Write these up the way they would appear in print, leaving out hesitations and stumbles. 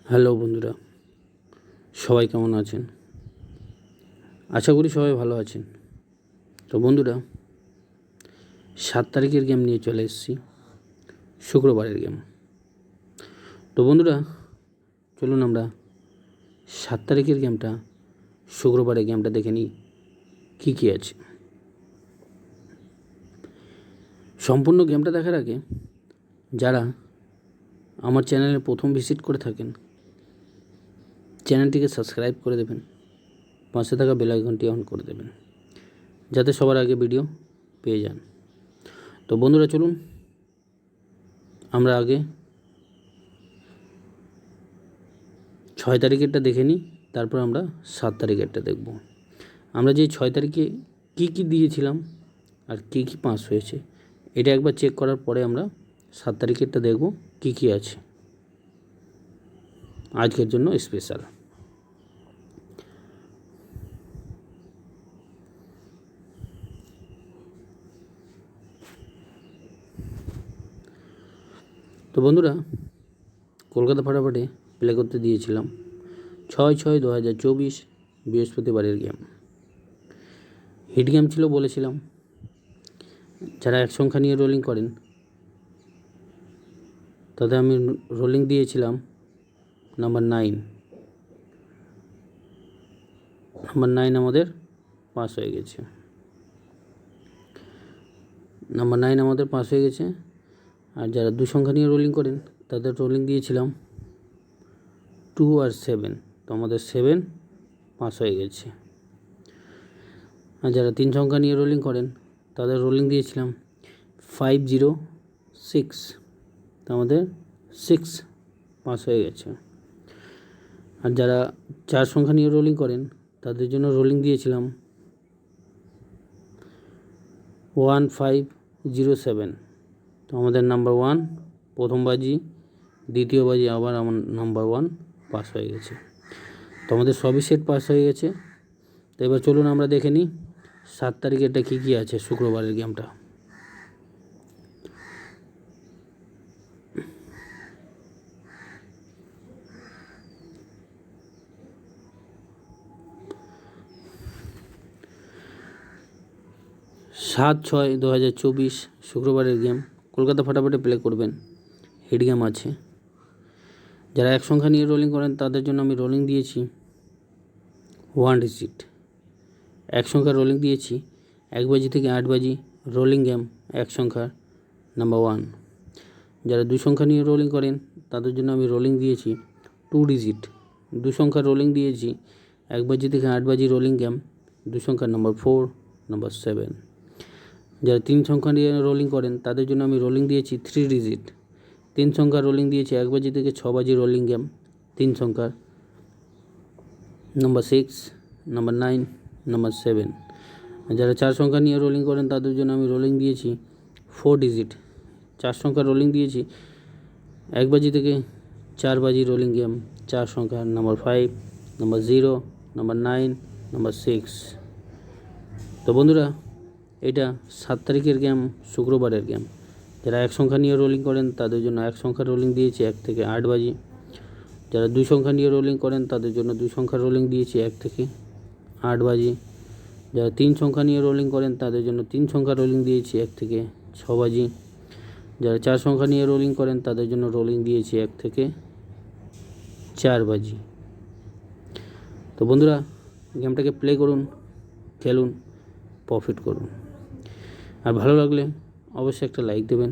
Hello বন্ধুরা, সবাই কেমন আছেন? আশা করি সবাই ভালো আছেন। তো বন্ধুরা, 7 তারিখের গেম নিয়ে চলে এসেছি, শুক্রবারের গেম। তো বন্ধুরা, চলুন আমরা 7 তারিখের গেমটা, শুক্রবারের গেমটা দেখে নিই কী কী আছে। সম্পূর্ণ গেমটা দেখার আগে যারা আমার চ্যানেলে প্রথম ভিজিট করে থাকেন, চ্যানেলটিকে সাবস্ক্রাইব করে দেবেন, পাশে থাকা বেল আইকনটি অন করে দেবেন, যাতে সবার আগে ভিডিও পেয়ে যান। তো বন্ধুরা, চলুন আমরা আগে 6 তারিখেরটা দেখে নিই, তারপর আমরা 7 তারিখেরটা দেখব। আমরা যে 6 তারিখে কী কী দিয়েছিলাম আর কী কী পাস হয়েছে, এটা একবার চেক করার পরে আমরা 7 তারিখেরটা দেখব কী কী আছে আজকের জন্য স্পেশাল। তো বন্ধুরা, কলকাতা ফাটাফাটে প্লে করতে দিয়েছিলাম 6/6/2024 বৃহস্পতিবারের গেম। হিট গেম ছিল বলেছিলাম। যারা এক সংখ্যা নিয়ে রোলিং করেন তাদের আমি রোলিং দিয়েছিলাম নাম্বার 9। নাম্বার 9 আমাদের পাস হয়ে গেছে। নাম্বার 9 আমাদের পাস হয়ে গেছে। আর যারা 2 সংখ্যা নিয়ে রোলিং করেন তাদের রোলিং দিয়েছিলাম 2 আর 7, তো আমাদের 7 পাস হয়ে গেছে। আর যারা 3 সংখ্যা নিয়ে রোলিং করেন তাদের রোলিং দিয়েছিলাম 5-0-6, তো আমাদের 6 পাস হয়ে গেছে। আর যারা 4 সংখ্যা নিয়ে রোলিং করেন তাদের জন্য রোলিং দিয়েছিলাম 1-5-0-7, তো আমাদের নাম্বার 1 প্রথম বাজি, দ্বিতীয় বাজি আবার আমার নাম্বার 1 পাস হয়ে গেছে। তো আমাদের সবই সেট পাস হয়ে গেছে। তো এবার চলুন আমরা দেখে নিই 7 তারিখেরটা কী কী আছে শুক্রবারের গেমটা। সাত 6/2024 শুক্রবারের গেম। কলকাতা ফাটাফাটে প্লে করবেন, হিট গেম আছে। যারা এক সংখ্যা নিয়ে রোলিং করেন তাদের জন্য আমি রোলিং দিয়েছি 1 ডিজিট। এক সংখ্যার রোলিং দিয়েছি 1 বাজি থেকে 8 বাজি, রোলিং গেম এক সংখ্যার নাম্বার 1। যারা 2 সংখ্যা নিয়ে রোলিং করেন তাদের জন্য আমি রোলিং দিয়েছি 2 ডিজিট। 2 সংখ্যার রোলিং দিয়েছি 1 বাজি থেকে 8 বাজি, রোলিং গেম 2 সংখ্যার নাম্বার 4, নাম্বার 7। যারা 3 সংখ্যা নিয়ে রোলিং করেন তাদের জন্য আমি রোলিং দিয়েছি 3 ডিজিট। 3 সংখ্যার রোলিং দিয়েছি 1 বাজি থেকে 6 বাজি, রোলিং গেম 3 সংখ্যার নাম্বার 6, নাম্বার 9, নাম্বার 7। যারা 4 সংখ্যা নিয়ে রোলিং করেন তাদের জন্য আমি রোলিং দিয়েছি 4 ডিজিট। 4 সংখ্যার রোলিং দিয়েছি 1 বাজি থেকে 4 বাজি, রোলিং গেম 4 সংখ্যার নাম্বার 5, নাম্বার 0, নাম্বার 9, নাম্বার 6। তো বন্ধুরা, এটা 7 তারিখের গেম, শুক্রবারের গেম। যারা এক সংখ্যা নিয়ে রোলিং করেন তাদের জন্য 1 সংখ্যার রোলিং দিয়েছি 1 থেকে 8 বাজি। যারা 2 সংখ্যা নিয়ে রোলিং করেন তাদের জন্য 2 সংখ্যার রোলিং দিয়েছি 1 থেকে 8 বাজি। যারা 3 সংখ্যা নিয়ে রোলিং করেন তাদের জন্য 3 সংখ্যার রোলিং দিয়েছি 1 থেকে 6 বাজি। যারা 4 সংখ্যা নিয়ে রোলিং করেন তাদের জন্য রোলিং দিয়েছি 1 থেকে 4 বাজি। তো বন্ধুরা, গেমটাকে প্লে করুন, খেলুন, প্রফিট করুন। আর ভালো লাগলে অবশ্যই একটা লাইক দেবেন।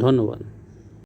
ধন্যবাদ।